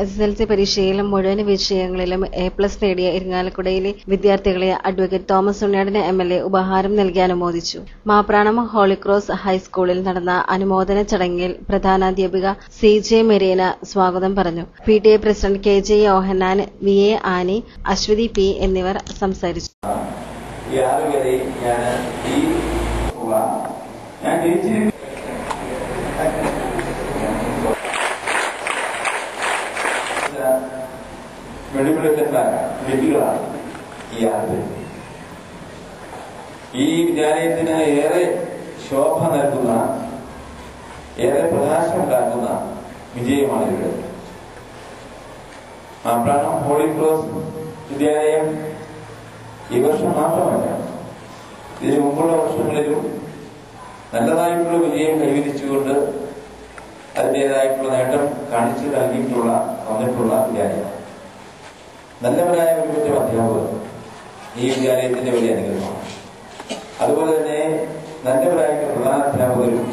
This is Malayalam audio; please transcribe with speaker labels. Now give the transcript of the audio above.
Speaker 1: SSLC പരീക്ഷയിലും മുഴുവൻ വിഷയങ്ങളിലും A+ നേടിയ ഇരിങ്ങാലക്കുടയിലെ വിദ്യാർത്ഥികളെ അഡ്വക്കേറ്റ് തോമസ് ഉണ്ണിയാടൻ MLA ഉപഹാരം നൽകി അനുമോദിച്ചു. മാപ്രാണം ഹോളിക്രോസ് ഹൈസ്കൂളിൽ നടന്ന അനുമോദന ചടങ്ങിൽ പ്രധാനാധ്യാപിക CJ മെരീന സ്വാഗതം പറഞ്ഞു. PTA പ്രസിഡന്റ് KJ യോഹന്നാൻ, VA ആനി, അശ്വതി P എന്നിവർ സംസാരിച്ചു.
Speaker 2: വ്യക്തികളാണ് ഈ ആളുകൾ. ഈ വിദ്യാലയത്തിന് ഏറെ ശോഭ നൽകുന്ന, ഏറെ പ്രകാശമുണ്ടാക്കുന്ന വിജയമാണ് ഇവിടെ. മാപ്രാണം ഹോളിക്രോസ് വിദ്യാലയം ഈ വർഷം മാത്രമല്ല, ഇതിനു മുമ്പുള്ള വർഷങ്ങളിലും നല്ലതായിട്ടുള്ള വിജയം കൈവരിച്ചുകൊണ്ട് അതിൻ്റെതായിട്ടുള്ള നേട്ടം കാണിച്ചു വന്നിട്ടുള്ള വിദ്യാലയം. നല്ലവരായ ഒരു കൂട്ടം അധ്യാപകർ ഈ വിദ്യാലയത്തിന്റെ വലിയ അനുഗ്രഹമാണ്. അതുപോലെ തന്നെ നല്ലവരായിട്ടുള്ള പ്രധാനാധ്യാപകരും